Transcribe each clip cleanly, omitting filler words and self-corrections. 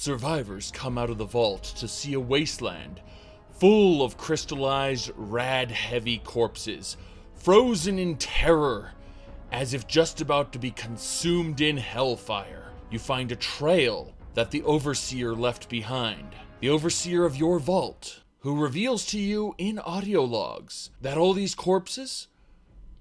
Survivors come out of the vault to see a wasteland full of crystallized, rad-heavy corpses, frozen in terror, as if just about to be consumed in hellfire. You find a trail that the Overseer left behind. The Overseer of your vault, who reveals to you in audio logs that all these corpses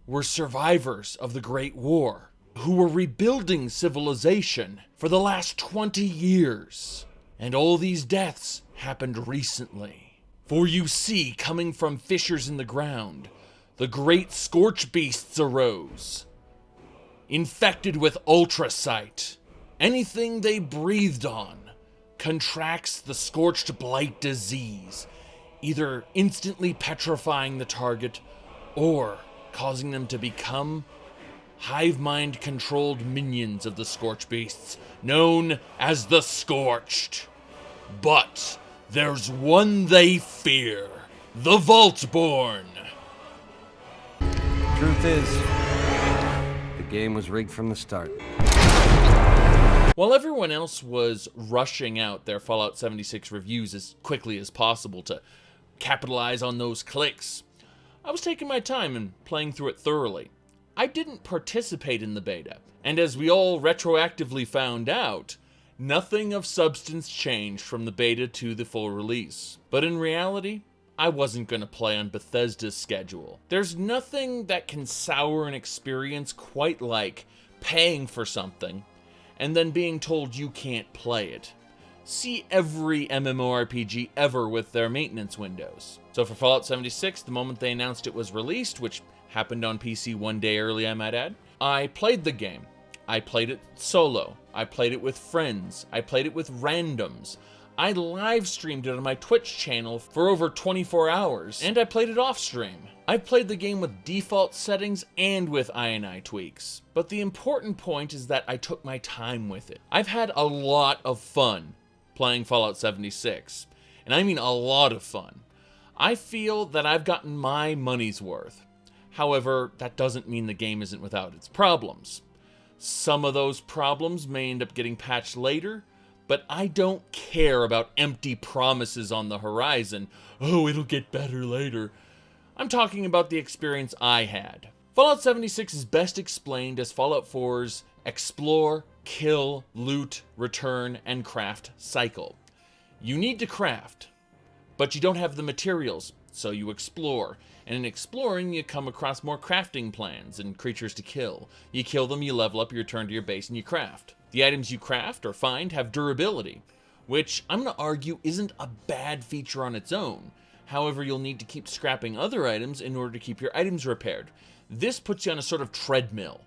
were survivors of the Great War, who were rebuilding civilization for the last 20 years. And all these deaths happened recently. For you see, coming from fissures in the ground, the great scorch beasts arose, infected with ultrasight. Anything they breathed on contracts the scorched blight disease, either instantly petrifying the target or causing them to become hive mind controlled minions of the scorch beasts, known as the Scorched. But there's one they fear, the Vaultborn. Truth is, the game was rigged from the start. While everyone else was rushing out their Fallout 76 reviews as quickly as possible to capitalize on those clicks, I was taking my time and playing through it thoroughly. I didn't participate in the beta, and as we all retroactively found out, nothing of substance changed from the beta to the full release. But in reality, I wasn't going to play on Bethesda's schedule. There's nothing that can sour an experience quite like paying for something and then being told you can't play it. See every MMORPG ever with their maintenance windows. So for Fallout 76, the moment they announced it was released, which happened on PC one day early, I might add, I played the game. I played it solo. I played it with friends. I played it with randoms. I live streamed it on my Twitch channel for over 24 hours, and I played it off stream. I played the game with default settings and with INI tweaks. But the important point is that I took my time with it. I've had a lot of fun playing Fallout 76, and I mean a lot of fun. I feel that I've gotten my money's worth. However, that doesn't mean the game isn't without its problems. Some of those problems may end up getting patched later, but I don't care about empty promises on the horizon. Oh, it'll get better later. I'm talking about the experience I had. Fallout 76 is best explained as Fallout 4's explore, kill, loot, return, and craft cycle. You need to craft, but you don't have the materials, so you explore. And in exploring, you come across more crafting plans and creatures to kill. You kill them, you level up, you return to your base, and you craft. The items you craft or find have durability, which I'm going to argue isn't a bad feature on its own. However, you'll need to keep scrapping other items in order to keep your items repaired. This puts you on a sort of treadmill,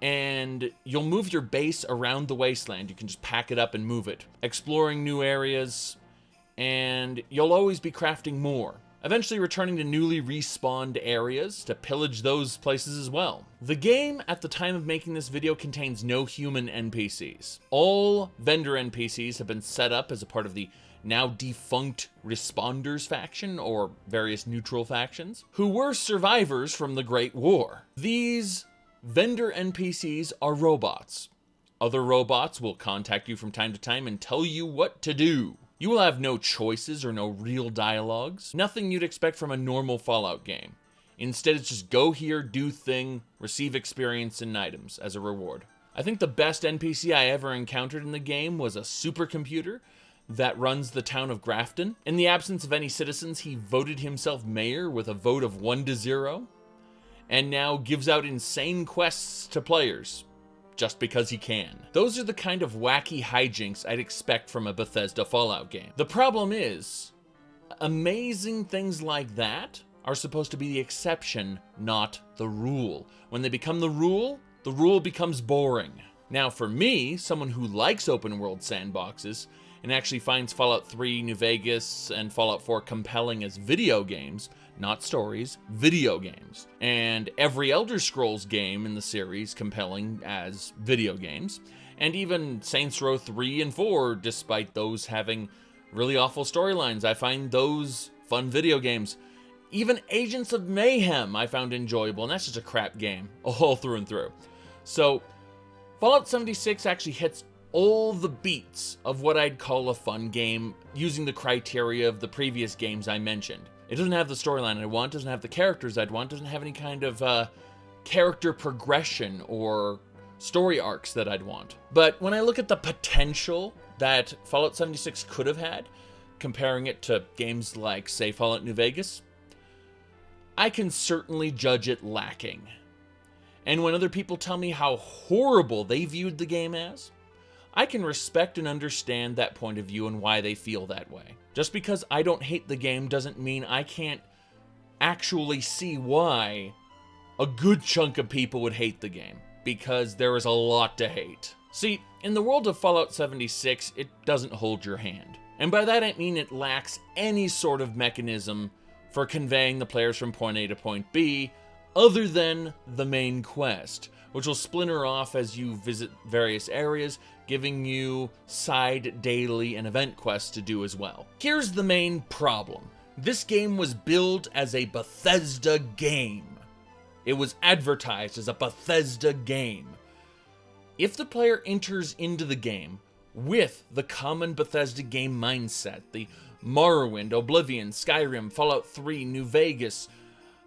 and you'll move your base around the wasteland. You can just pack it up and move it, exploring new areas, and you'll always be crafting more, eventually returning to newly respawned areas to pillage those places as well. The game, at the time of making this video, contains no human NPCs. All vendor NPCs have been set up as a part of the now defunct Responders faction, or various neutral factions, who were survivors from the Great War. These vendor NPCs are robots. Other robots will contact you from time to time and tell you what to do. You will have no choices or no real dialogues. Nothing you'd expect from a normal Fallout game. Instead, it's just go here, do thing, receive experience and items as a reward. I think the best NPC I ever encountered in the game was a supercomputer that runs the town of Grafton. In the absence of any citizens, he voted himself mayor with a vote of 1-0, and now gives out insane quests to players, just because he can. Those are the kind of wacky hijinks I'd expect from a Bethesda Fallout game. The problem is, amazing things like that are supposed to be the exception, not the rule. When they become the rule becomes boring. Now for me, someone who likes open world sandboxes, and actually finds Fallout 3, New Vegas, and Fallout 4 compelling as video games, not stories, video games. And every Elder Scrolls game in the series compelling as video games. And even Saints Row 3 and 4, despite those having really awful storylines, I find those fun video games. Even Agents of Mayhem I found enjoyable, and that's just a crap game, all through and through. So, Fallout 76 actually hits all the beats of what I'd call a fun game using the criteria of the previous games I mentioned. It doesn't have the storyline I want, doesn't have the characters I'd want, doesn't have any kind of character progression or story arcs that I'd want. But when I look at the potential that Fallout 76 could have had, comparing it to games like, say, Fallout New Vegas, I can certainly judge it lacking. And when other people tell me how horrible they viewed the game as, I can respect and understand that point of view and why they feel that way. Just because I don't hate the game doesn't mean I can't actually see why a good chunk of people would hate the game, because there is a lot to hate. See, in the world of Fallout 76, it doesn't hold your hand. And by that I mean it lacks any sort of mechanism for conveying the players from point A to point B, other than the main quest, which will splinter off as you visit various areas, giving you side, daily, and event quests to do as well. Here's the main problem. This game was billed as a Bethesda game. It was advertised as a Bethesda game. If the player enters into the game with the common Bethesda game mindset, the Morrowind, Oblivion, Skyrim, Fallout 3, New Vegas,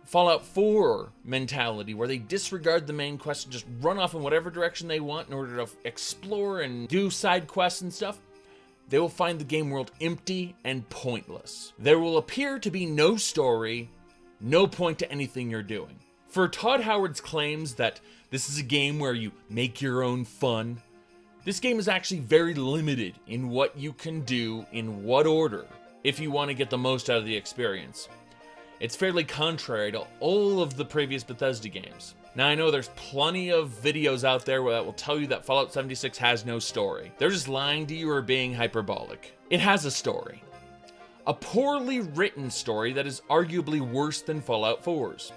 Fallout 4 mentality, where they disregard the main quest and just run off in whatever direction they want in order to explore and do side quests and stuff, they will find the game world empty and pointless. There will appear to be no story, no point to anything you're doing. For Todd Howard's claims that this is a game where you make your own fun, this game is actually very limited in what you can do in what order if you want to get the most out of the experience. It's fairly contrary to all of the previous Bethesda games. Now, I know there's plenty of videos out there that will tell you that Fallout 76 has no story. They're just lying to you or being hyperbolic. It has a story. A poorly written story that is arguably worse than Fallout 4's.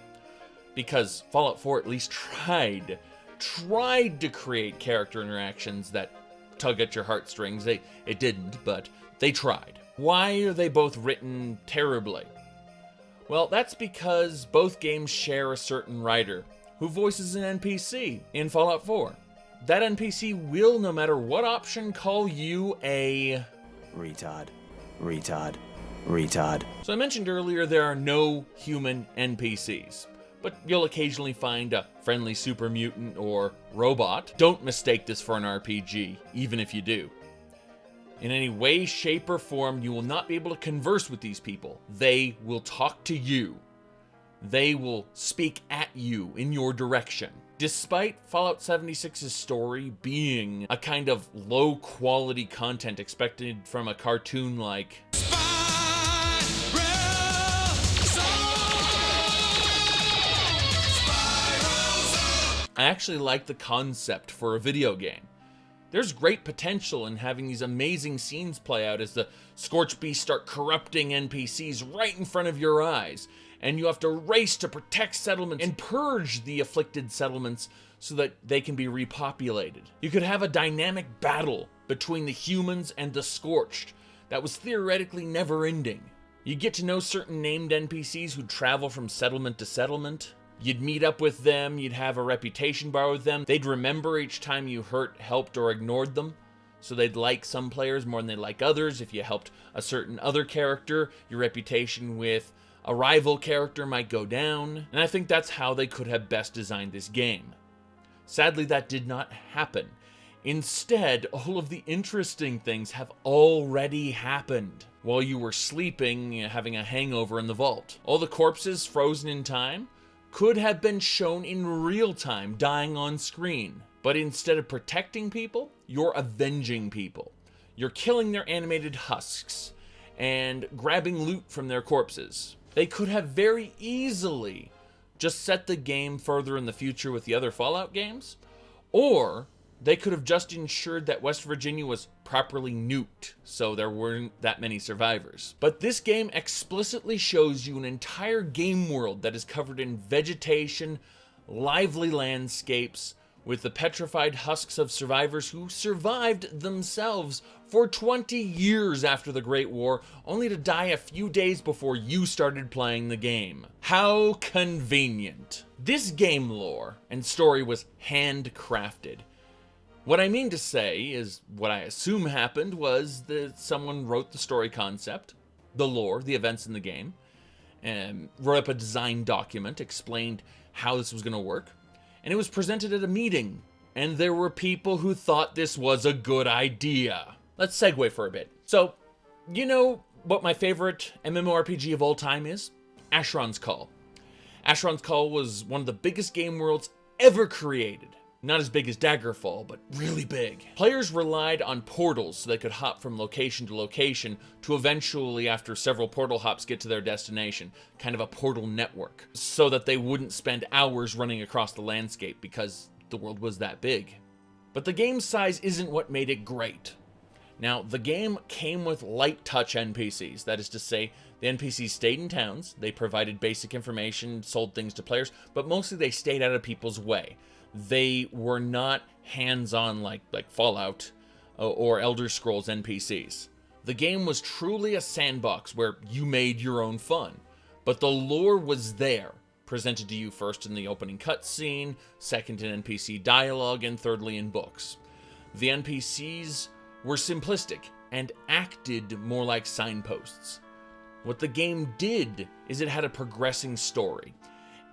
Because Fallout 4 at least tried to create character interactions that tug at your heartstrings. It didn't, but they tried. Why are they both written terribly? Well, that's because both games share a certain writer who voices an NPC in Fallout 4. That NPC will, no matter what option, call you a retard, retard, retard. So I mentioned earlier there are no human NPCs, but you'll occasionally find a friendly super mutant or robot. Don't mistake this for an RPG, even if you do. In any way, shape, or form, you will not be able to converse with these people. They will talk to you. They will speak at you in your direction. Despite Fallout 76's story being a kind of low-quality content expected from a cartoon like I actually like the concept for a video game. There's great potential in having these amazing scenes play out as the Scorched Beasts start corrupting NPCs right in front of your eyes, and you have to race to protect settlements and purge the afflicted settlements so that they can be repopulated. You could have a dynamic battle between the humans and the Scorched that was theoretically never ending. You get to know certain named NPCs who travel from settlement to settlement. You'd meet up with them, you'd have a reputation bar with them. They'd remember each time you hurt, helped, or ignored them. So they'd like some players more than they like others. If you helped a certain other character, your reputation with a rival character might go down. And I think that's how they could have best designed this game. Sadly, that did not happen. Instead, all of the interesting things have already happened while you were sleeping, having a hangover in the vault. All the corpses frozen in time could have been shown in real time dying on screen. But instead of protecting people, you're avenging people. You're killing their animated husks and grabbing loot from their corpses. They could have very easily just set the game further in the future with the other Fallout games, or they could have just ensured that West Virginia was properly nuked, so there weren't that many survivors. But this game explicitly shows you an entire game world that is covered in vegetation, lively landscapes, with the petrified husks of survivors who survived themselves for 20 years after the Great War, only to die a few days before you started playing the game. How convenient. This game lore and story was handcrafted. What I mean to say is what I assume happened was that someone wrote the story concept, the lore, the events in the game, and wrote up a design document, explained how this was going to work, and it was presented at a meeting, and there were people who thought this was a good idea. Let's segue for a bit. So, you know what my favorite MMORPG of all time is? Asheron's Call. Asheron's Call was one of the biggest game worlds ever created. Not as big as Daggerfall, but really big. Players relied on portals so they could hop from location to location to eventually, after several portal hops, get to their destination. Kind of a portal network. So that they wouldn't spend hours running across the landscape because the world was that big. But the game's size isn't what made it great. Now, the game came with light touch NPCs. That is to say, the NPCs stayed in towns, they provided basic information, sold things to players, but mostly they stayed out of people's way. They were not hands-on like Fallout or Elder Scrolls NPCs. The game was truly a sandbox where you made your own fun, but the lore was there, presented to you first in the opening cutscene, second in NPC dialogue, and thirdly in books. The NPCs were simplistic and acted more like signposts. What the game did is it had a progressing story.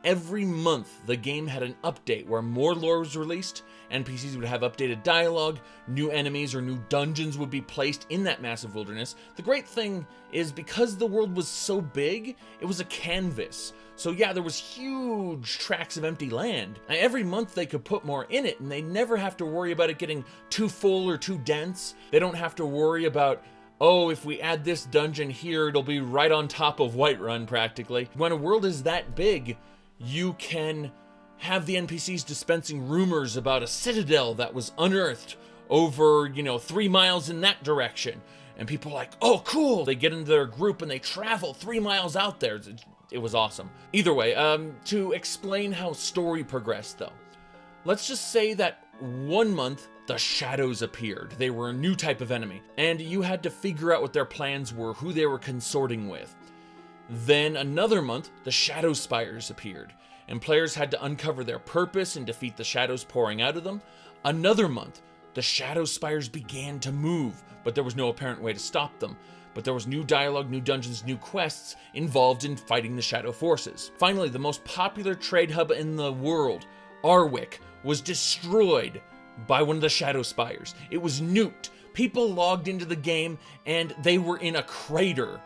Every month, the game had an update where more lore was released, NPCs would have updated dialogue, new enemies or new dungeons would be placed in that massive wilderness. The great thing is, because the world was so big, it was a canvas. So yeah, there was huge tracts of empty land. And every month they could put more in it, and they never have to worry about it getting too full or too dense. They don't have to worry about, oh, if we add this dungeon here, it'll be right on top of Whiterun practically. When a world is that big, you can have the NPCs dispensing rumors about a citadel that was unearthed over, 3 miles in that direction. And people are like, oh, cool. They get into their group and they travel 3 miles out there. It was awesome. Either way, to explain how story progressed though, let's just say that one month the shadows appeared. They were a new type of enemy, and you had to figure out what their plans were, who they were consorting with. Then another month, the Shadow Spires appeared, and players had to uncover their purpose and defeat the shadows pouring out of them. Another month, the Shadow Spires began to move, but there was no apparent way to stop them. But there was new dialogue, new dungeons, new quests involved in fighting the shadow forces. Finally, the most popular trade hub in the world, Arwick, was destroyed by one of the Shadow Spires. It was nuked. People logged into the game and they were in a crater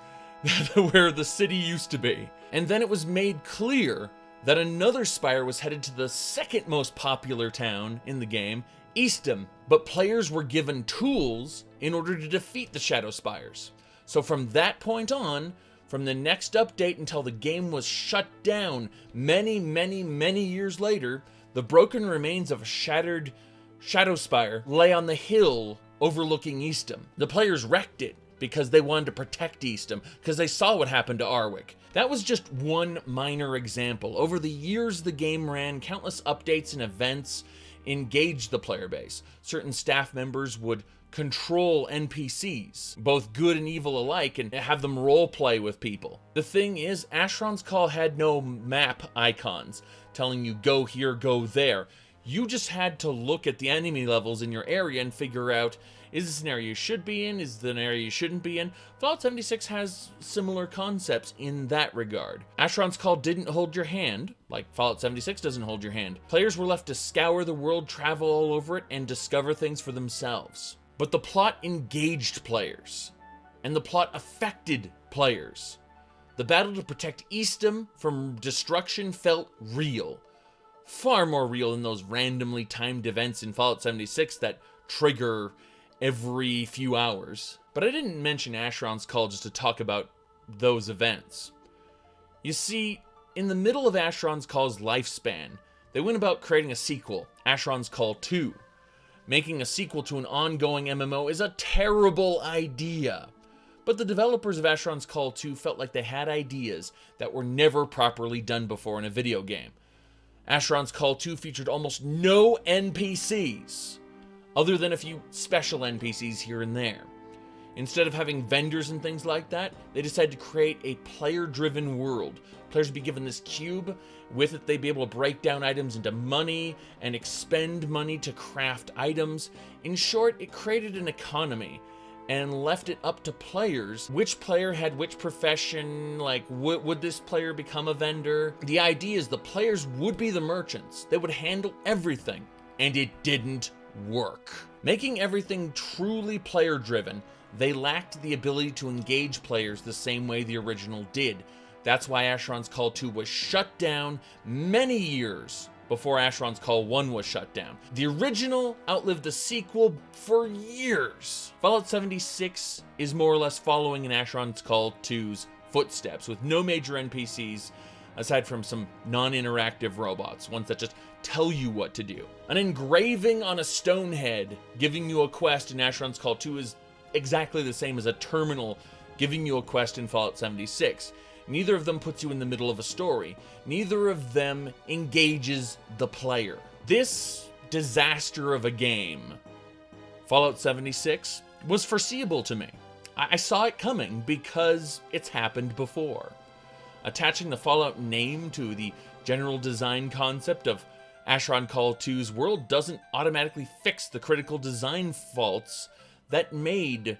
where the city used to be. And then it was made clear that another spire was headed to the second most popular town in the game, Eastham, but players were given tools in order to defeat the Shadow Spires. So from that point on, from the next update until the game was shut down many, many, many years later, the broken remains of a shattered Shadow Spire lay on the hill overlooking Eastham. The players wrecked it because they wanted to protect Eastham, because they saw what happened to Arwick. That was just one minor example. Over the years the game ran, countless updates and events engaged the player base. Certain staff members would control NPCs, both good and evil alike, and have them roleplay with people. The thing is, Asheron's Call had no map icons telling you go here, go there. You just had to look at the enemy levels in your area and figure out, is this an area you should be in? Is this an area you shouldn't be in? Fallout 76 has similar concepts in that regard. Asheron's Call didn't hold your hand, like Fallout 76 doesn't hold your hand. Players were left to scour the world, travel all over it, and discover things for themselves. But the plot engaged players, and the plot affected players. The battle to protect Eastham from destruction felt real. Far more real than those randomly timed events in Fallout 76 that trigger every few hours. But I didn't mention Asheron's Call just to talk about those events. You see, in the middle of Asheron's Call's lifespan, they went about creating a sequel, Asheron's Call 2. Making a sequel to an ongoing MMO is a terrible idea. But the developers of Asheron's Call 2 felt like they had ideas that were never properly done before in a video game. Asheron's Call 2 featured almost no NPCs, other than a few special NPCs here and there. Instead of having vendors and things like that, they decided to create a player-driven world. Players would be given this cube. With it, they'd be able to break down items into money and expend money to craft items. In short, it created an economy and left it up to players. Which player had which profession, like would this player become a vendor? The idea is the players would be the merchants. They would handle everything, and it didn't work. Making everything truly player-driven, they lacked the ability to engage players the same way the original did. That's why Asheron's Call 2 was shut down many years before Asheron's Call 1 was shut down. The original outlived the sequel for years. Fallout 76 is more or less following in Asheron's Call 2's footsteps, with no major NPCs aside from some non-interactive robots, ones that just tell you what to do. An engraving on a stone head giving you a quest in Asheron's Call 2 is exactly the same as a terminal giving you a quest in Fallout 76. Neither of them puts you in the middle of a story. Neither of them engages the player. This disaster of a game, Fallout 76, was foreseeable to me. I saw it coming because it's happened before. Attaching the Fallout name to the general design concept of Asheron Call 2's world doesn't automatically fix the critical design faults that made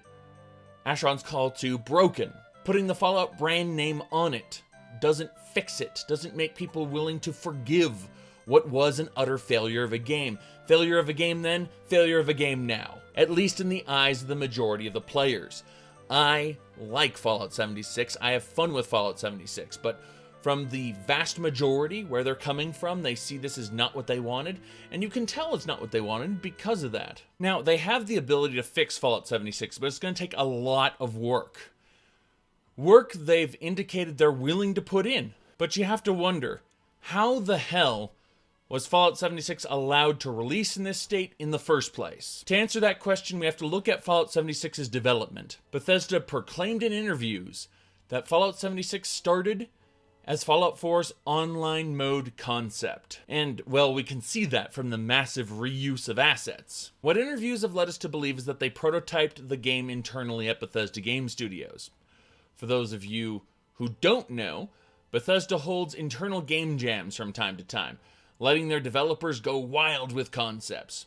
Asheron's Call 2 broken. Putting the Fallout brand name on it doesn't fix it, doesn't make people willing to forgive what was an utter failure of a game. Failure of a game then, failure of a game now. At least in the eyes of the majority of the players. I like Fallout 76, I have fun with Fallout 76, but from the vast majority where they're coming from, they see this as not what they wanted, and you can tell it's not what they wanted because of that. Now, they have the ability to fix Fallout 76, but it's going to take a lot of work. Work they've indicated they're willing to put in. But you have to wonder, how the hell was Fallout 76 allowed to release in this state in the first place? To answer that question, we have to look at Fallout 76's development. Bethesda proclaimed in interviews that Fallout 76 started as Fallout 4's online mode concept. And, well, we can see that from the massive reuse of assets. What interviews have led us to believe is that they prototyped the game internally at Bethesda Game Studios. For those of you who don't know, Bethesda holds internal game jams from time to time, letting their developers go wild with concepts.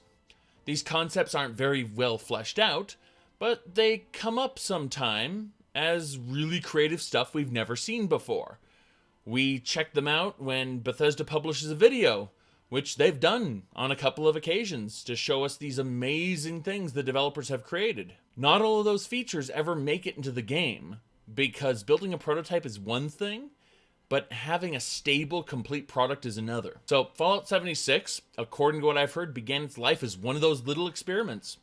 These concepts aren't very well fleshed out, but they come up sometime as really creative stuff we've never seen before. We check them out when Bethesda publishes a video, which they've done on a couple of occasions to show us these amazing things the developers have created. Not all of those features ever make it into the game, because building a prototype is one thing, but having a stable, complete product is another. So Fallout 76, according to what I've heard, began its life as one of those little experiments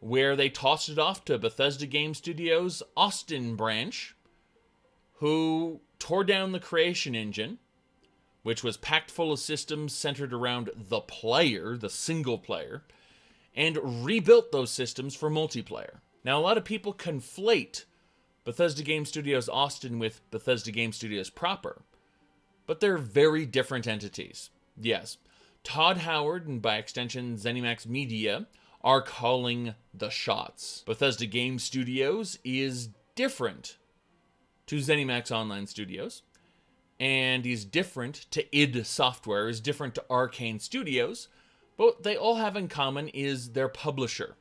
where they tossed it off to Bethesda Game Studios Austin branch, who tore down the creation engine, which was packed full of systems centered around the player, the single player, and rebuilt those systems for multiplayer. Now, a lot of people conflate Bethesda Game Studios Austin with Bethesda Game Studios proper, but they're very different entities. Yes, Todd Howard, and by extension ZeniMax Media, are calling the shots. Bethesda Game Studios is different to ZeniMax Online Studios, and is different to id Software, is different to Arcane Studios, but what they all have in common is their publisher,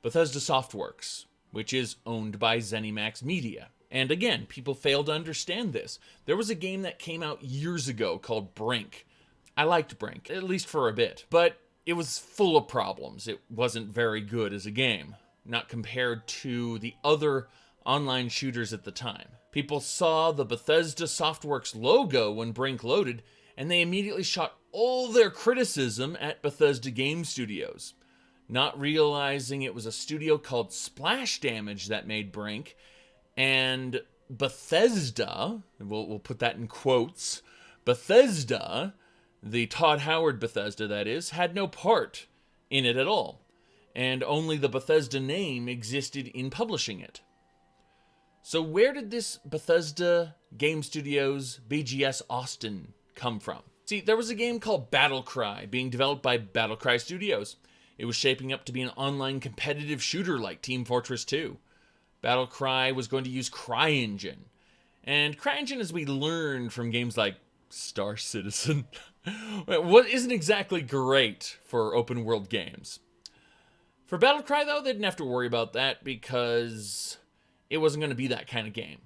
Bethesda Softworks, which is owned by ZeniMax Media. And again, people fail to understand this. There was a game that came out years ago called Brink. I liked Brink, at least for a bit, but it was full of problems. It wasn't very good as a game, not compared to the other online shooters at the time. People saw the Bethesda Softworks logo when Brink loaded, and they immediately shot all their criticism at Bethesda Game Studios, not realizing it was a studio called Splash Damage that made Brink, and Bethesda, we'll put that in quotes, Bethesda, the Todd Howard Bethesda that is, had no part in it at all, and only the Bethesda name existed in publishing it. So where did this Bethesda Game Studios BGS Austin come from? See, there was a game called Battlecry being developed by Battlecry Studios. It was shaping up to be an online competitive shooter like Team Fortress 2. Battlecry was going to use CryEngine. And CryEngine, as we learned from games like Star Citizen, what isn't exactly great for open world games. For Battlecry, though, they didn't have to worry about that because it wasn't going to be that kind of game.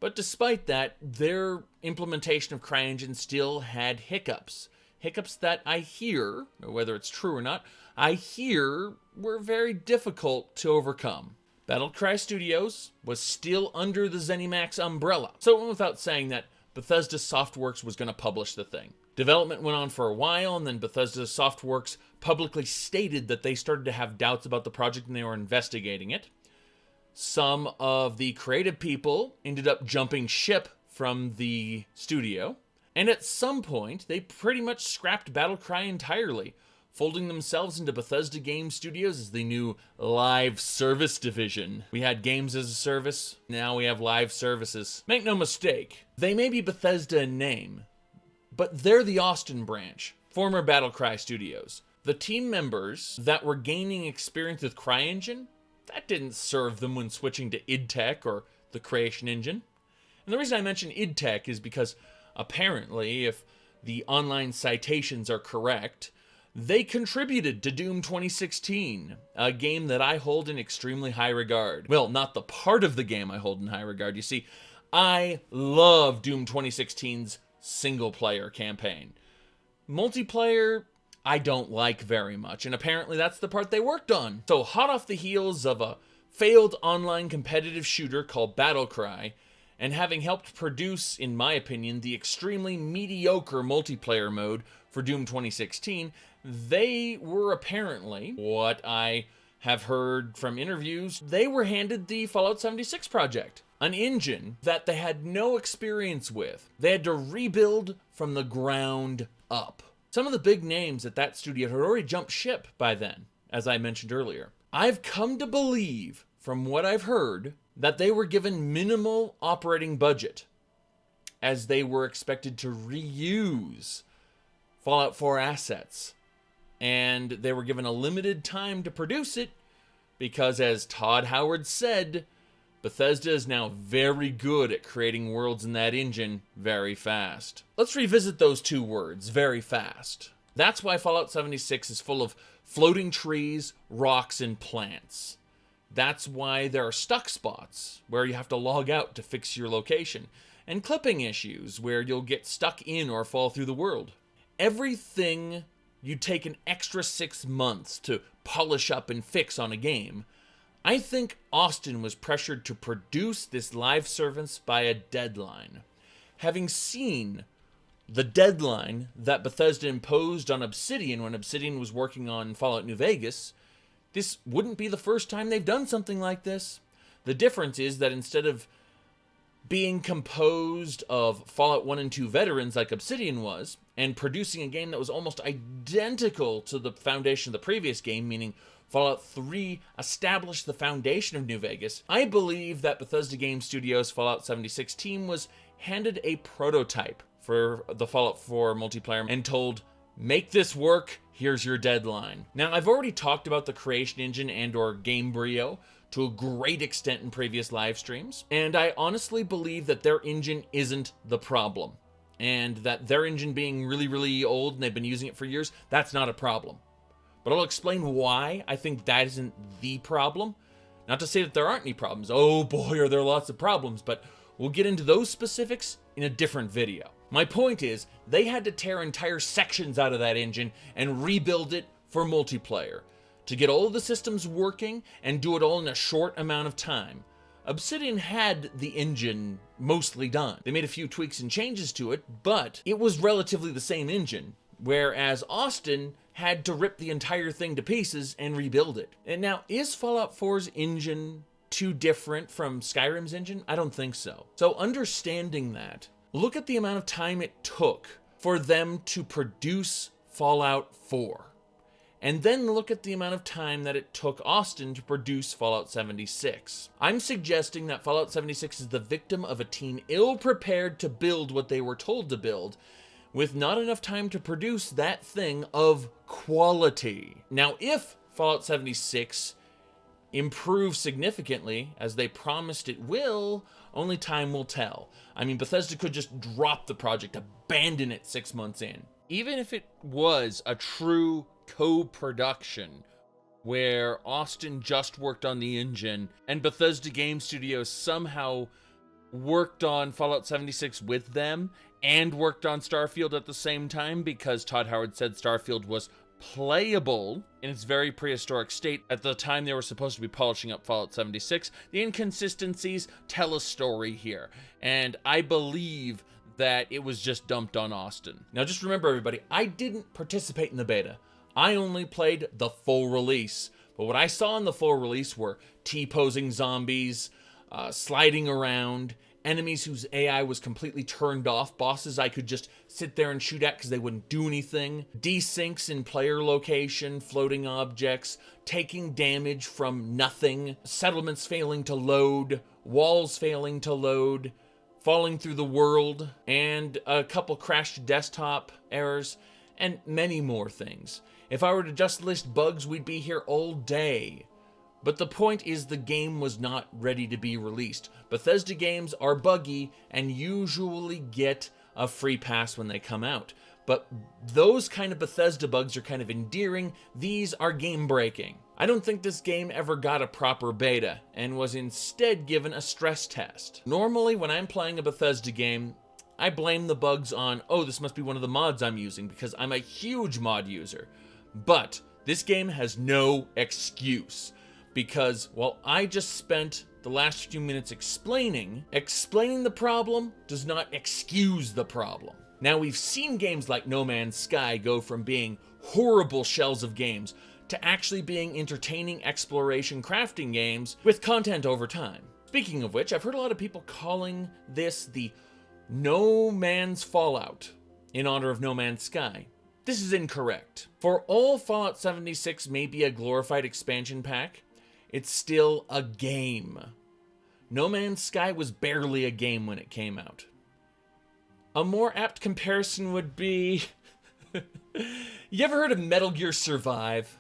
But despite that, their implementation of CryEngine still had hiccups. Hiccups that I hear, whether it's true or not, I hear were very difficult to overcome. Battlecry Studios was still under the ZeniMax umbrella, so it went without saying that Bethesda Softworks was going to publish the thing. Development went on for a while, and then Bethesda Softworks publicly stated that they started to have doubts about the project and they were investigating it. Some of the creative people ended up jumping ship from the studio, and at some point, they pretty much scrapped Battlecry entirely, folding themselves into Bethesda Game Studios as the new live service division. We had games as a service, now we have live services. Make no mistake, they may be Bethesda in name, but they're the Austin branch, former Battlecry Studios. The team members that were gaining experience with CryEngine, that didn't serve them when switching to id Tech or the Creation Engine. And the reason I mention id Tech is because apparently, if the online citations are correct, they contributed to Doom 2016, a game that I hold in extremely high regard. Well, not the part of the game I hold in high regard. You see, I love Doom 2016's single-player campaign. Multiplayer, I don't like very much, and apparently that's the part they worked on. So hot off the heels of a failed online competitive shooter called Battlecry, and having helped produce, in my opinion, the extremely mediocre multiplayer mode for Doom 2016, they were apparently, what I have heard from interviews, they were handed the Fallout 76 project, an engine that they had no experience with. They had to rebuild from the ground up. Some of the big names at that studio had already jumped ship by then, as I mentioned earlier. I've come to believe, from what I've heard, that they were given minimal operating budget, as they were expected to reuse Fallout 4 assets. And they were given a limited time to produce it because, as Todd Howard said, Bethesda is now very good at creating worlds in that engine very fast. Let's revisit those two words, very fast. That's why Fallout 76 is full of floating trees, rocks, and plants. That's why there are stuck spots where you have to log out to fix your location, and clipping issues where you'll get stuck in or fall through the world. Everything you take an extra 6 months to polish up and fix on a game, I think Austin was pressured to produce this live service by a deadline. Having seen the deadline that Bethesda imposed on Obsidian when Obsidian was working on Fallout New Vegas, this wouldn't be the first time they've done something like this. The difference is that instead of being composed of Fallout 1 and 2 veterans like Obsidian was, and producing a game that was almost identical to the foundation of the previous game, meaning Fallout 3 established the foundation of New Vegas, I believe that Bethesda Game Studios' Fallout 76 team was handed a prototype for the Fallout 4 multiplayer and told, make this work, here's your deadline. Now, I've already talked about the Creation Engine and or Gamebryo to a great extent in previous live streams, and I honestly believe that their engine isn't the problem, and that their engine being really, really old and they've been using it for years, that's not a problem. But I'll explain why I think that isn't the problem. Not to say that there aren't any problems. Oh boy, are there lots of problems, but we'll get into those specifics in a different video. My point is, they had to tear entire sections out of that engine and rebuild it for multiplayer to get all of the systems working and do it all in a short amount of time. Obsidian had the engine mostly done. They made a few tweaks and changes to it, but it was relatively the same engine, whereas Austin had to rip the entire thing to pieces and rebuild it. And now, is Fallout 4's engine too different from Skyrim's engine? I don't think so. So understanding that, look at the amount of time it took for them to produce Fallout 4. And then look at the amount of time that it took Austin to produce Fallout 76. I'm suggesting that Fallout 76 is the victim of a team ill-prepared to build what they were told to build, with not enough time to produce that thing of quality. Now, if Fallout 76 improve significantly, as they promised it will, only time will tell. I mean, Bethesda could just drop the project, abandon it 6 months in. Even if it was a true co-production, where Austin just worked on the engine, and Bethesda Game Studios somehow worked on Fallout 76 with them, and worked on Starfield at the same time, because Todd Howard said Starfield was playable in its very prehistoric state at the time they were supposed to be polishing up Fallout 76. The inconsistencies tell a story here, and I believe that it was just dumped on Austin. Now just remember, everybody, I didn't participate in the beta. I only played the full release, but what I saw in the full release were T-posing zombies, sliding around, enemies whose AI was completely turned off, bosses I could just sit there and shoot at because they wouldn't do anything, desyncs in player location, floating objects, taking damage from nothing, settlements failing to load, walls failing to load, falling through the world, and a couple crashed desktop errors, and many more things. If I were to just list bugs, we'd be here all day. But the point is, the game was not ready to be released. Bethesda games are buggy and usually get a free pass when they come out. But those kind of Bethesda bugs are kind of endearing. These are game-breaking. I don't think this game ever got a proper beta and was instead given a stress test. Normally, when I'm playing a Bethesda game, I blame the bugs on, oh, this must be one of the mods I'm using, because I'm a huge mod user. But this game has no excuse. Because while I just spent the last few minutes explaining the problem does not excuse the problem. Now, we've seen games like No Man's Sky go from being horrible shells of games to actually being entertaining exploration crafting games with content over time. Speaking of which, I've heard a lot of people calling this the No Man's Fallout in honor of No Man's Sky. This is incorrect. For all Fallout 76 may be a glorified expansion pack, it's still a game. No Man's Sky was barely a game when it came out. A more apt comparison would be... You ever heard of Metal Gear Survive?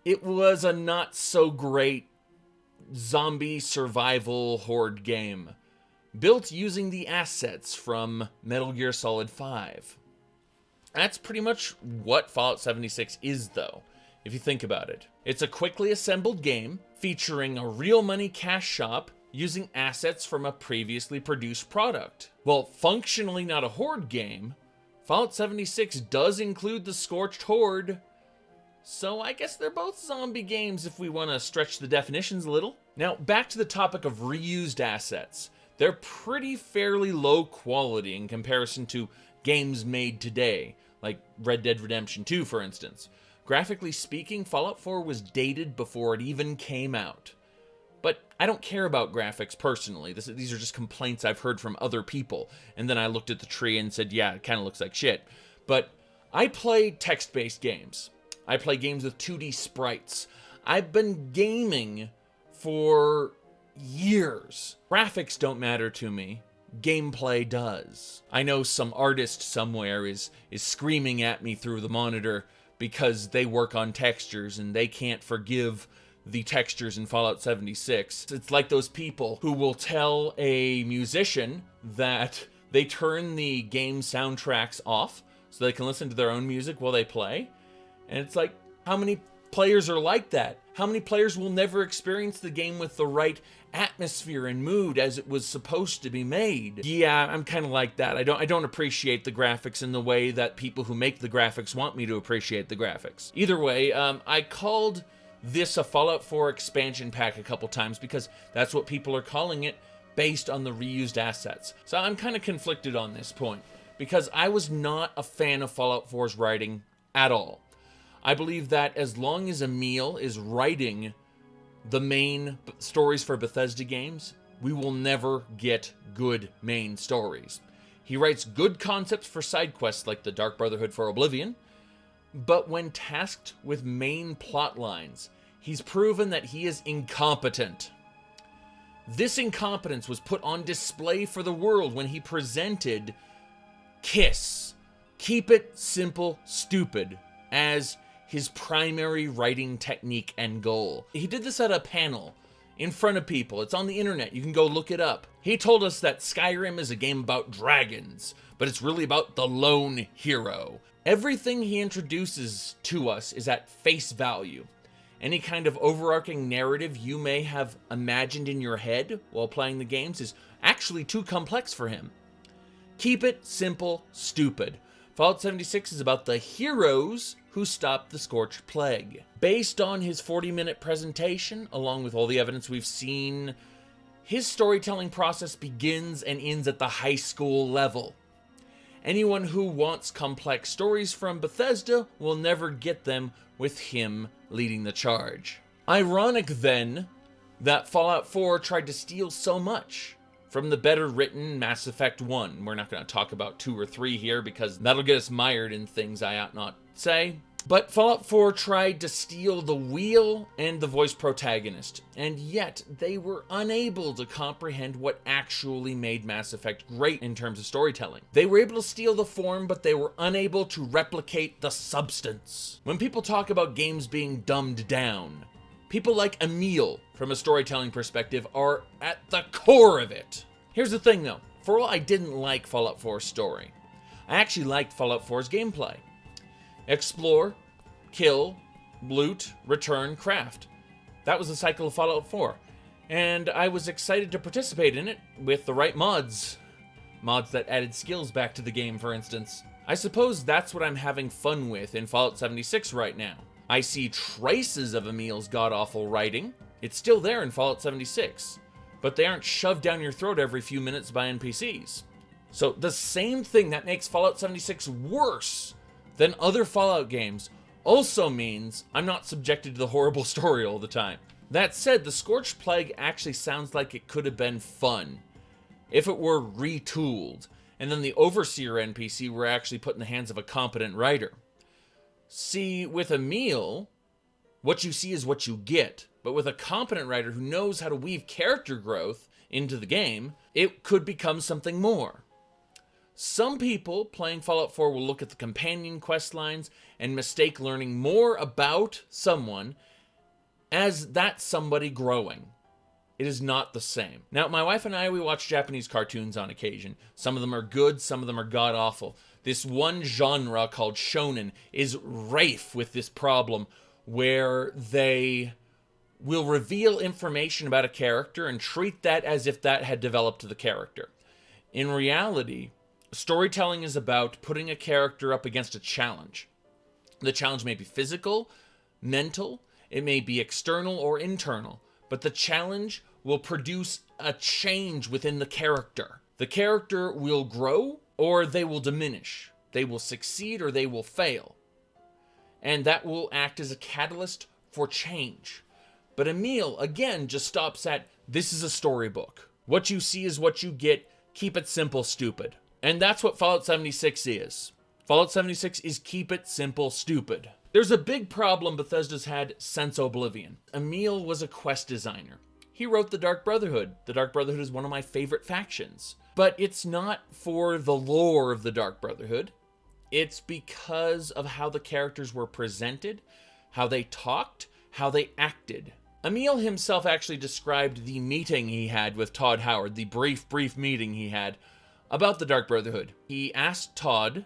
It was a not-so-great zombie survival horde game, built using the assets from Metal Gear Solid 5. That's pretty much what Fallout 76 is, though, if you think about it. It's a quickly assembled game featuring a real money cash shop using assets from a previously produced product. While functionally not a horde game, Fallout 76 does include the Scorched Horde, so I guess they're both zombie games if we want to stretch the definitions a little. Now, back to the topic of reused assets. They're pretty fairly low quality in comparison to games made today, like Red Dead Redemption 2, for instance. Graphically speaking, Fallout 4 was dated before it even came out. But I don't care about graphics personally. These are just complaints I've heard from other people. And then I looked at the tree and said, yeah, it kind of looks like shit. But I play text-based games. I play games with 2D sprites. I've been gaming for years. Graphics don't matter to me. Gameplay does. I know some artist somewhere is screaming at me through the monitor because they work on textures and they can't forgive the textures in Fallout 76. It's like those people who will tell a musician that they turn the game soundtracks off so they can listen to their own music while they play. And it's like, how many players are like that? How many players will never experience the game with the right atmosphere and mood as it was supposed to be made? Yeah, I'm kind of like that. I don't appreciate the graphics in the way that people who make the graphics want me to appreciate the graphics. Either way, I called this a Fallout 4 expansion pack a couple times because that's what people are calling it based on the reused assets. So I'm kind of conflicted on this point because I was not a fan of Fallout 4's writing at all. I believe that as long as Emil is writing the main stories for Bethesda games, we will never get good main stories. He writes good concepts for side quests like the Dark Brotherhood for Oblivion, but when tasked with main plot lines, he's proven that he is incompetent. This incompetence was put on display for the world when he presented KISS, Keep It Simple Stupid, as his primary writing technique and goal. He did this at a panel in front of people. It's on the internet. You can go look it up. He told us that Skyrim is a game about dragons, but it's really about the lone hero. Everything he introduces to us is at face value. Any kind of overarching narrative you may have imagined in your head while playing the games is actually too complex for him. Keep it simple, stupid. Fallout 76 is about the heroes who stopped the Scorched Plague. Based on his 40-minute presentation, along with all the evidence we've seen, his storytelling process begins and ends at the high school level. Anyone who wants complex stories from Bethesda will never get them with him leading the charge. Ironic, then, that Fallout 4 tried to steal so much from the better-written Mass Effect 1. We're not going to talk about 2 or 3 here because that'll get us mired in things I ought not say. But Fallout 4 tried to steal the wheel and the voice protagonist, and yet they were unable to comprehend what actually made Mass Effect great in terms of storytelling. They were able to steal the form, but they were unable to replicate the substance. When people talk about games being dumbed down, people like Emil, from a storytelling perspective, are at the core of it. Here's the thing though, for all I didn't like Fallout 4's story, I actually liked Fallout 4's gameplay. Explore, kill, loot, return, craft. That was the cycle of Fallout 4. And I was excited to participate in it with the right mods. Mods that added skills back to the game, for instance. I suppose that's what I'm having fun with in Fallout 76 right now. I see traces of Emil's god-awful writing. It's still there in Fallout 76. But they aren't shoved down your throat every few minutes by NPCs. So the same thing that makes Fallout 76 worse than other Fallout games also means I'm not subjected to the horrible story all the time. That said, the Scorched Plague actually sounds like it could have been fun if it were retooled, and then the Overseer NPC were actually put in the hands of a competent writer. See, with Emil, what you see is what you get, but with a competent writer who knows how to weave character growth into the game, it could become something more. Some people playing Fallout 4 will look at the companion quest lines and mistake learning more about someone as that somebody growing. It is not the same. Now, my wife and I, we watch Japanese cartoons on occasion. Some of them are good, some of them are god-awful. This one genre called shonen is rife with this problem where they will reveal information about a character and treat that as if that had developed the character. In reality, storytelling is about putting a character up against a challenge. The challenge may be physical, mental, it may be external or internal, but the challenge will produce a change within the character. The character will grow or they will diminish. They will succeed or they will fail. And that will act as a catalyst for change. But Emil, again, just stops at, this is a storybook. What you see is what you get. Keep it simple, stupid. And that's what Fallout 76 is. Fallout 76 is keep it simple, stupid. There's a big problem Bethesda's had since Oblivion. Emil was a quest designer. He wrote the Dark Brotherhood. The Dark Brotherhood is one of my favorite factions. But it's not for the lore of the Dark Brotherhood. It's because of how the characters were presented, how they talked, how they acted. Emil himself actually described the meeting he had with Todd Howard, the brief meeting he had about the Dark Brotherhood. He asked Todd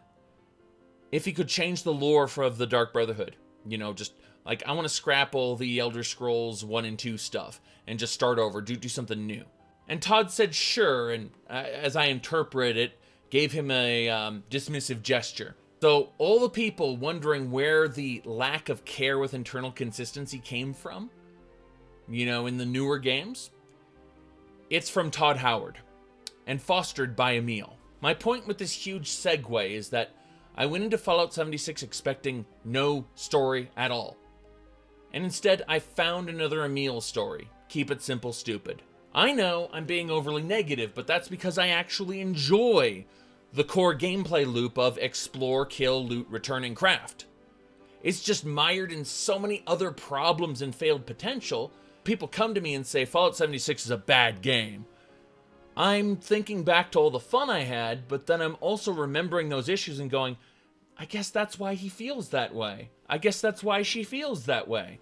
if he could change the lore of the Dark Brotherhood. You know, just like, I want to scrap all the Elder Scrolls 1 and 2 stuff and just start over, do something new. And Todd said sure, and as I interpret it, gave him a dismissive gesture. So all the people wondering where the lack of care with internal consistency came from, you know, in the newer games, it's from Todd Howard and fostered by Emil. My point with this huge segue is that I went into Fallout 76 expecting no story at all. And instead, I found another Emil story. Keep it simple, stupid. I know I'm being overly negative, but that's because I actually enjoy the core gameplay loop of explore, kill, loot, return, and craft. It's just mired in so many other problems and failed potential. People come to me and say Fallout 76 is a bad game. I'm thinking back to all the fun I had, but then I'm also remembering those issues and going, I guess that's why he feels that way. I guess that's why she feels that way.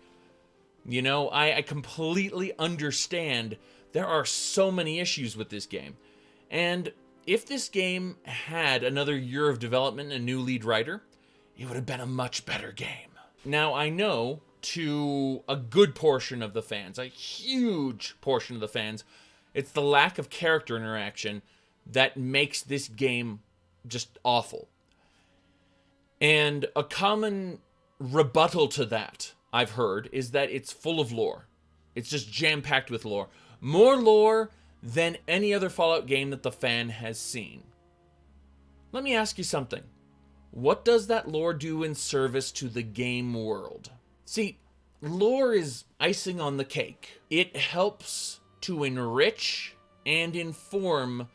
You know, I completely understand there are so many issues with this game. And if this game had another year of development and a new lead writer, it would have been a much better game. Now, I know to a good portion of the fans, a huge portion of the fans, it's the lack of character interaction that makes this game just awful. And a common rebuttal to that, I've heard, is that it's full of lore. It's just jam-packed with lore. More lore than any other Fallout game that the fan has seen. Let me ask you something. What does that lore do in service to the game world? See, lore is icing on the cake. It helps to enrich and inform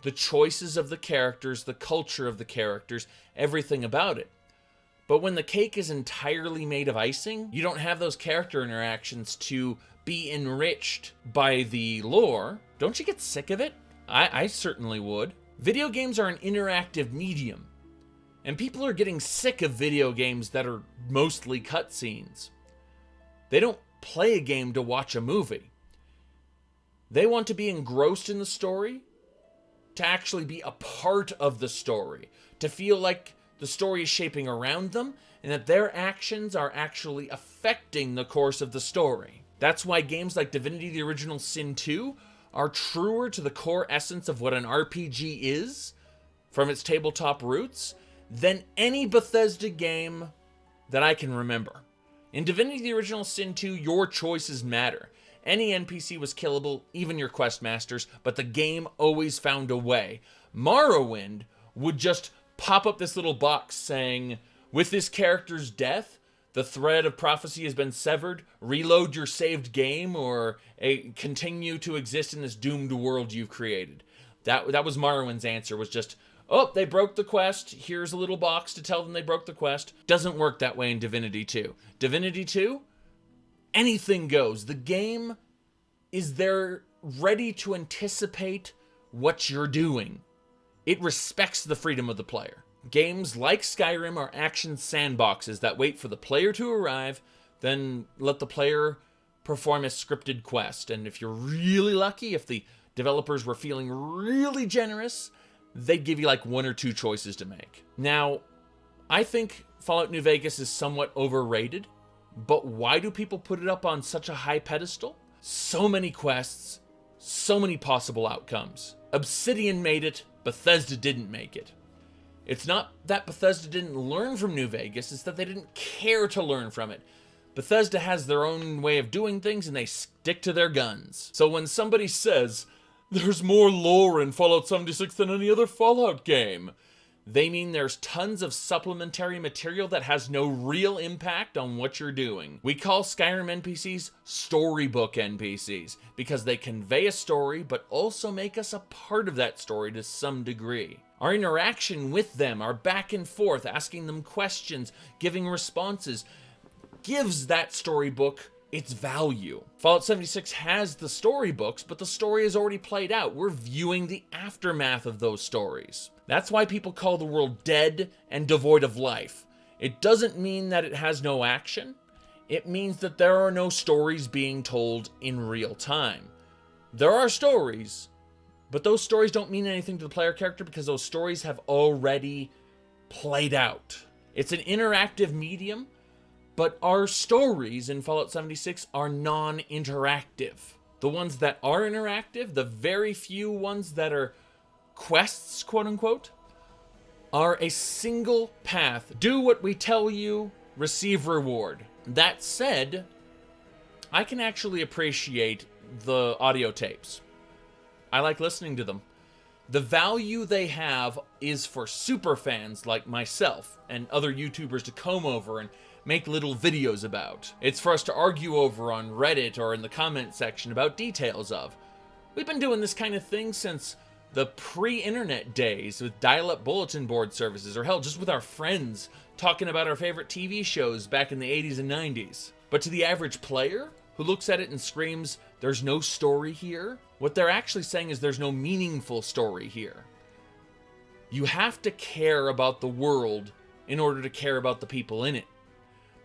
the choices of the characters, the culture of the characters, everything about it. But when the cake is entirely made of icing, you don't have those character interactions to be enriched by the lore. Don't you get sick of it? I certainly would. Video games are an interactive medium, and people are getting sick of video games that are mostly cutscenes. They don't play a game to watch a movie. They want to be engrossed in the story, to actually be a part of the story, to feel like the story is shaping around them, and that their actions are actually affecting the course of the story. That's why games like Divinity: The Original Sin 2 are truer to the core essence of what an RPG is, from its tabletop roots, than any Bethesda game that I can remember. In Divinity: The Original Sin 2, your choices matter. Any NPC was killable, even your quest masters, but the game always found a way. Morrowind would just pop up this little box saying, with this character's death, the thread of prophecy has been severed, reload your saved game, or continue to exist in this doomed world you've created. That was Morrowind's answer, was just, oh, they broke the quest, here's a little box to tell them they broke the quest. Doesn't work that way in Divinity 2. Divinity 2, anything goes. The game is there ready to anticipate what you're doing. It respects the freedom of the player. Games like Skyrim are action sandboxes that wait for the player to arrive, then let the player perform a scripted quest. And if you're really lucky, if the developers were feeling really generous, they'd give you like one or two choices to make. Now, I think Fallout New Vegas is somewhat overrated, but why do people put it up on such a high pedestal? So many quests, so many possible outcomes. Obsidian made it, Bethesda didn't make it. It's not that Bethesda didn't learn from New Vegas, it's that they didn't care to learn from it. Bethesda has their own way of doing things and they stick to their guns. So when somebody says, there's more lore in Fallout 76 than any other Fallout game, they mean there's tons of supplementary material that has no real impact on what you're doing. We call Skyrim NPCs storybook NPCs because they convey a story but also make us a part of that story to some degree. Our interaction with them, our back and forth, asking them questions, giving responses, gives that storybook its value. Fallout 76 has the storybooks, but the story is already played out. We're viewing the aftermath of those stories. That's why people call the world dead and devoid of life. It doesn't mean that it has no action. It means that there are no stories being told in real time. There are stories, but those stories don't mean anything to the player character because those stories have already played out. It's an interactive medium, but our stories in Fallout 76 are non-interactive. The ones that are interactive, the very few ones that are quests, quote unquote, are a single path. Do what we tell you, receive reward. That said, I can actually appreciate the audio tapes. I like listening to them. The value they have is for super fans like myself and other YouTubers to come over and make little videos about. It's for us to argue over on Reddit or in the comment section about details of. We've been doing this kind of thing since the pre-internet days with dial-up bulletin board services, or hell, just with our friends talking about our favorite TV shows back in the 80s and 90s. But to the average player who looks at it and screams, there's no story here, what they're actually saying is there's no meaningful story here. You have to care about the world in order to care about the people in it.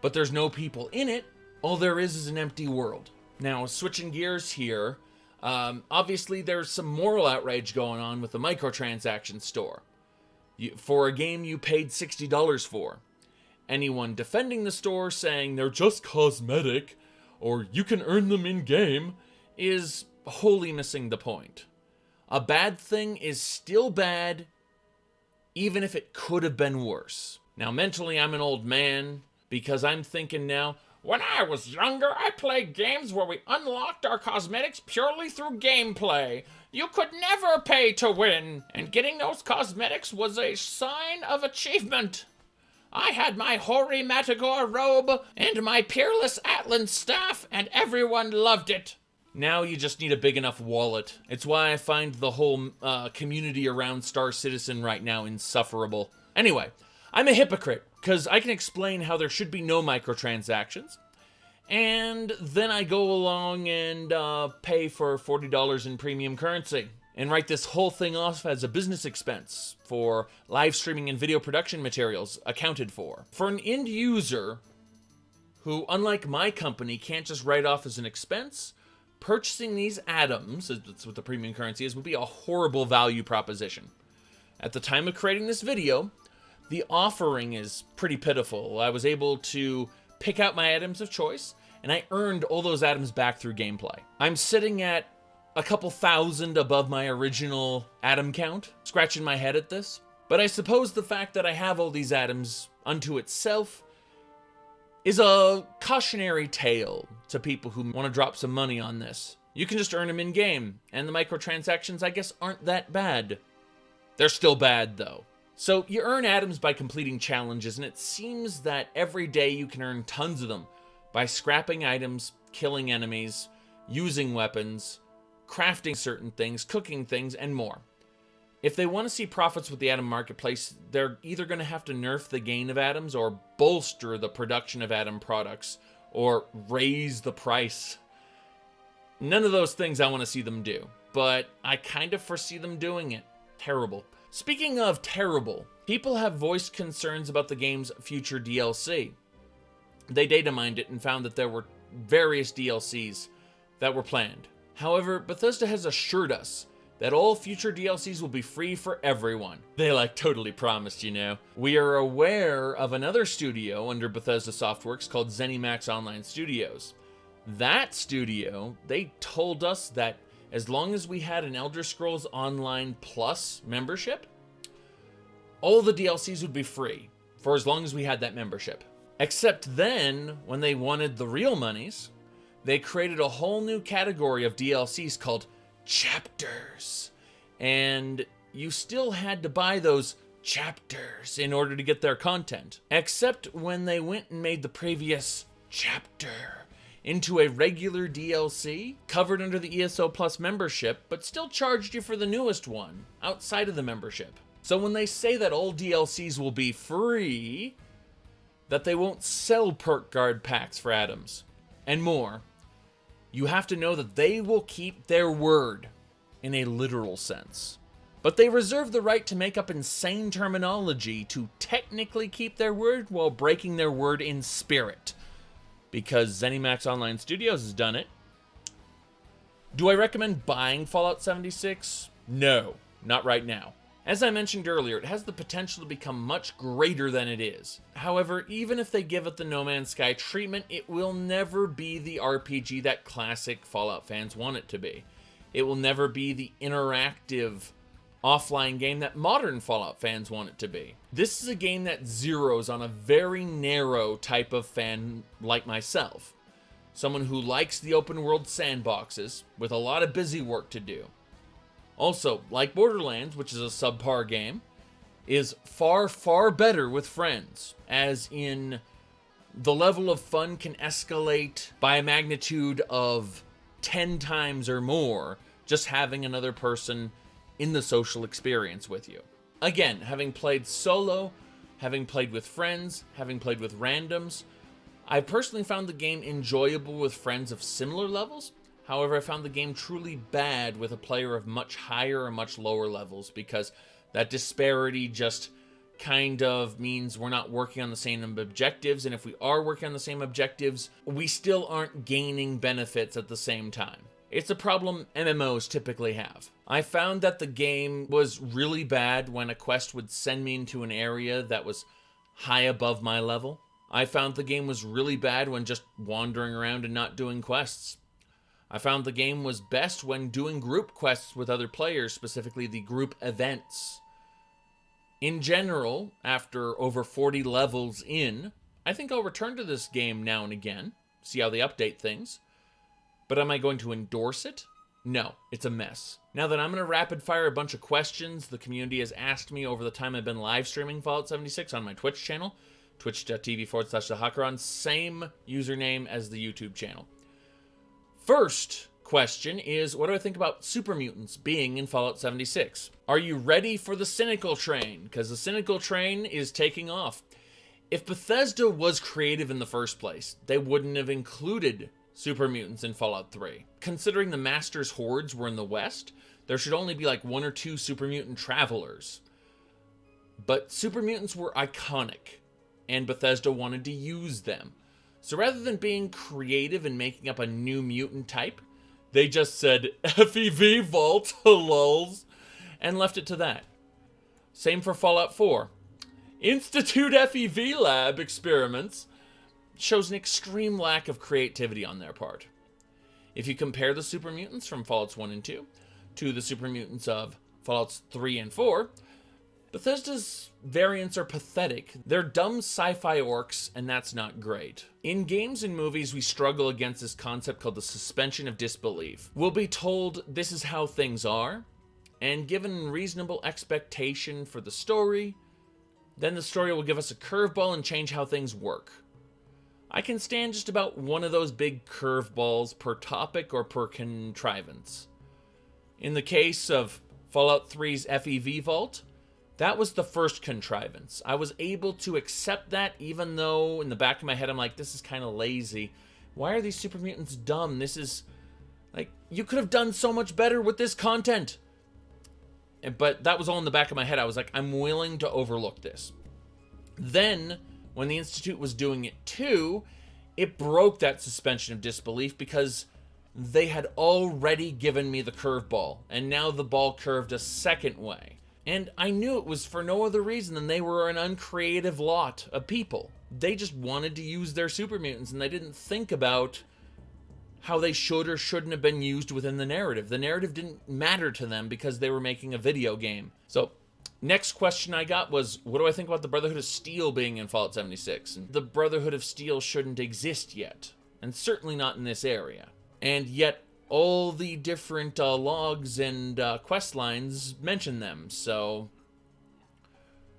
But there's no people in it. All there is an empty world. Now, switching gears here, obviously there's some moral outrage going on with the microtransaction store. For a game you paid $60 for. Anyone defending the store saying they're just cosmetic, or you can earn them in-game, is wholly missing the point. A bad thing is still bad, even if it could have been worse. Now, mentally, I'm an old man, because I'm thinking now, when I was younger, I played games where we unlocked our cosmetics purely through gameplay. You could never pay to win, and getting those cosmetics was a sign of achievement. I had my hoary Matagor robe and my peerless Atlan staff, and everyone loved it. Now you just need a big enough wallet. It's why I find the whole community around Star Citizen right now insufferable. Anyway, I'm a hypocrite, because I can explain how there should be no microtransactions, and then I go along and pay for $40 in premium currency, and write this whole thing off as a business expense for live streaming and video production materials accounted for. For an end user who, unlike my company, can't just write off as an expense, purchasing these atoms, that's what the premium currency is, would be a horrible value proposition. At the time of creating this video, the offering is pretty pitiful. I was able to pick out my items of choice, and I earned all those items back through gameplay. I'm sitting at a couple thousand above my original atom count, scratching my head at this. But I suppose the fact that I have all these atoms unto itself is a cautionary tale to people who want to drop some money on this. You can just earn them in-game, and the microtransactions, I guess, aren't that bad. They're still bad, though. So you earn atoms by completing challenges, and it seems that every day you can earn tons of them by scrapping items, killing enemies, using weapons, crafting certain things, cooking things, and more. If they want to see profits with the atom marketplace, they're either going to have to nerf the gain of atoms or bolster the production of atom products or raise the price. None of those things I want to see them do, but I kind of foresee them doing it. Terrible. Speaking of terrible, people have voiced concerns about the game's future DLC. They data mined it and found that there were various DLCs that were planned. However, Bethesda has assured us that all future DLCs will be free for everyone. They totally promised, you know. We are aware of another studio under Bethesda Softworks called ZeniMax Online Studios. That studio, they told us that as long as we had an Elder Scrolls Online Plus membership, all the DLCs would be free for as long as we had that membership. Except then, when they wanted the real monies, they created a whole new category of DLCs called chapters. And you still had to buy those chapters in order to get their content. Except when they went and made the previous chapter into a regular DLC, covered under the ESO Plus membership, but still charged you for the newest one, outside of the membership. So when they say that all DLCs will be free, that they won't sell perk guard packs for atoms, and more, you have to know that they will keep their word in a literal sense. But they reserve the right to make up insane terminology to technically keep their word while breaking their word in spirit. Because ZeniMax Online Studios has done it. Do I recommend buying Fallout 76? No, not right now. As I mentioned earlier, it has the potential to become much greater than it is. However, even if they give it the No Man's Sky treatment, it will never be the RPG that classic Fallout fans want it to be. It will never be the interactive offline game that modern Fallout fans want it to be. This is a game that zeroes on a very narrow type of fan like myself. Someone who likes the open world sandboxes with a lot of busy work to do. Also, like Borderlands, which is a subpar game, is far, far better with friends, as in the level of fun can escalate by a magnitude of 10 times or more just having another person in the social experience with you. Again, having played solo, having played with friends, having played with randoms, I personally found the game enjoyable with friends of similar levels. However, I found the game truly bad with a player of much higher or much lower levels because that disparity just kind of means we're not working on the same objectives, and if we are working on the same objectives, we still aren't gaining benefits at the same time. It's a problem MMOs typically have. I found that the game was really bad when a quest would send me into an area that was high above my level. I found the game was really bad when just wandering around and not doing quests. I found the game was best when doing group quests with other players, specifically the group events. In general, after over 40 levels in, I think I'll return to this game now and again, see how they update things. But am I going to endorse it? No, it's a mess. Now that I'm going to rapid fire a bunch of questions the community has asked me over the time I've been live streaming Fallout 76 on my Twitch channel, twitch.tv/Zhakaron, same username as the YouTube channel. First question is, what do I think about super mutants being in Fallout 76? Are you ready for the cynical train? Because the cynical train is taking off. If Bethesda was creative in the first place, they wouldn't have included super mutants in Fallout 3. Considering the Master's hordes were in the West, there should only be like 1 or 2 super mutant travelers. But super mutants were iconic, and Bethesda wanted to use them. So rather than being creative and making up a new mutant type, they just said FEV Vault, lulz, and left it to that. Same for Fallout 4. Institute FEV Lab experiments shows an extreme lack of creativity on their part. If you compare the super mutants from Fallouts 1 and 2 to the super mutants of Fallouts 3 and 4, Bethesda's variants are pathetic. They're dumb sci-fi orcs, and that's not great. In games and movies, we struggle against this concept called the suspension of disbelief. We'll be told this is how things are, and given reasonable expectation for the story, then the story will give us a curveball and change how things work. I can stand just about one of those big curveballs per topic or per contrivance. In the case of Fallout 3's FEV Vault, that was the first contrivance. I was able to accept that, even though in the back of my head I'm like, this is kind of lazy. Why are these super mutants dumb? This is, like, you could have done so much better with this content. But that was all in the back of my head. I was like, I'm willing to overlook this. Then, when the Institute was doing it too, it broke that suspension of disbelief because they had already given me the curveball, and now the ball curved a second way. And I knew it was for no other reason than they were an uncreative lot of people. They just wanted to use their super mutants, and they didn't think about how they should or shouldn't have been used within the narrative. The narrative didn't matter to them because they were making a video game. So, next question I got was, what do I think about the Brotherhood of Steel being in Fallout 76? And the Brotherhood of Steel shouldn't exist yet, and certainly not in this area. And yet, all the different logs and quest lines mention them, so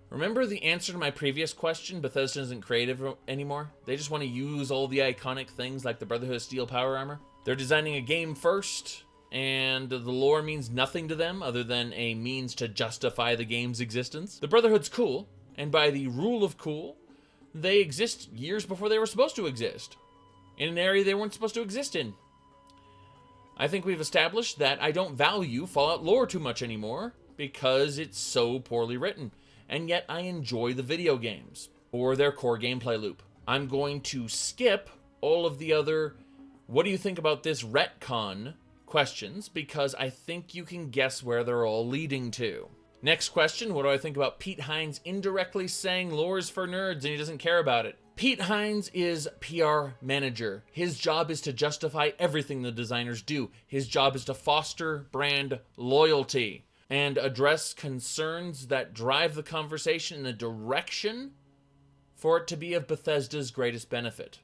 remember the answer to my previous question? Bethesda isn't creative anymore. They just want to use all the iconic things like the Brotherhood of Steel power armor. They're designing a game first, and the lore means nothing to them other than a means to justify the game's existence. The Brotherhood's cool, and by the rule of cool, they exist years before they were supposed to exist, in an area they weren't supposed to exist in. I think we've established that I don't value Fallout lore too much anymore because it's so poorly written, and yet I enjoy the video games or their core gameplay loop. I'm going to skip all of the other, what do you think about this retcon questions, because I think you can guess where they're all leading to. Next question, what do I think about Pete Hines indirectly saying lore is for nerds and he doesn't care about it? Pete Hines is PR manager. His job is to justify everything the designers do. His job is to foster brand loyalty and address concerns that drive the conversation in the direction for it to be of Bethesda's greatest benefit.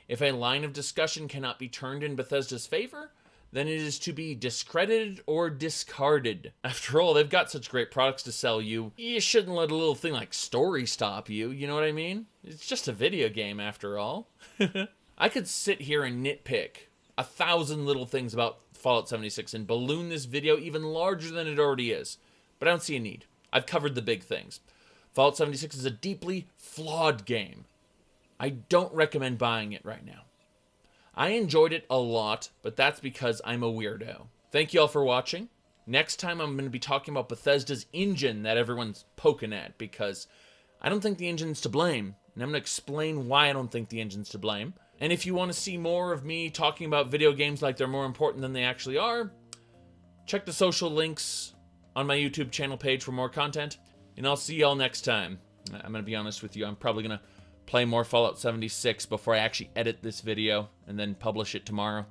If a line of discussion cannot be turned in Bethesda's favor, then it is to be discredited or discarded. After all, they've got such great products to sell you. You shouldn't let a little thing like story stop you, you know what I mean? It's just a video game after all. I could sit here and nitpick 1,000 little things about Fallout 76 and balloon this video even larger than it already is, but I don't see a need. I've covered the big things. Fallout 76 is a deeply flawed game. I don't recommend buying it right now. I enjoyed it a lot, but that's because I'm a weirdo. Thank you all for watching. Next time I'm going to be talking about Bethesda's engine that everyone's poking at, because I don't think the engine's to blame, and I'm going to explain why I don't think the engine's to blame. And if you want to see more of me talking about video games like they're more important than they actually are, check the social links on my YouTube channel page for more content, and I'll see y'all next time. I'm going to be honest with you, I'm probably going to play more Fallout 76 before I actually edit this video and then publish it tomorrow.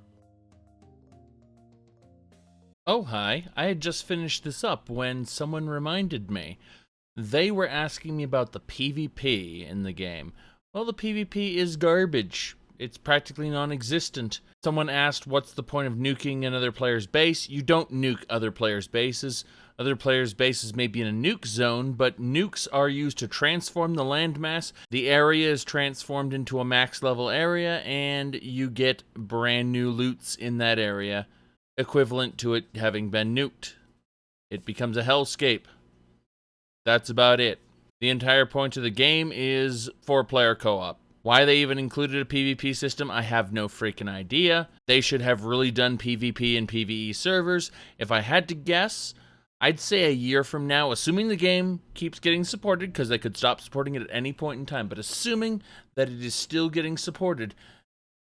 Oh, hi. I had just finished this up when someone reminded me. They were asking me about the PvP in the game. Well, the PvP is garbage. It's practically non-existent. Someone asked, what's the point of nuking another player's base? You don't nuke other players' bases. Other players' bases may be in a nuke zone, but nukes are used to transform the landmass. The area is transformed into a max-level area, and you get brand new loots in that area, equivalent to it having been nuked. It becomes a hellscape. That's about it. The entire point of the game is 4-player co-op. Why they even included a PvP system, I have no freaking idea. They should have really done PvP and PvE servers. If I had to guess, I'd say a year from now, assuming the game keeps getting supported, because they could stop supporting it at any point in time, but assuming that it is still getting supported,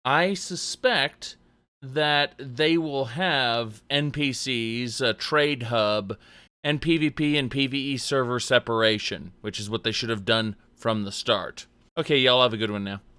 I suspect that they will have NPCs, a trade hub, and PvP and PvE server separation, which is what they should have done from the start. Okay, y'all have a good one now.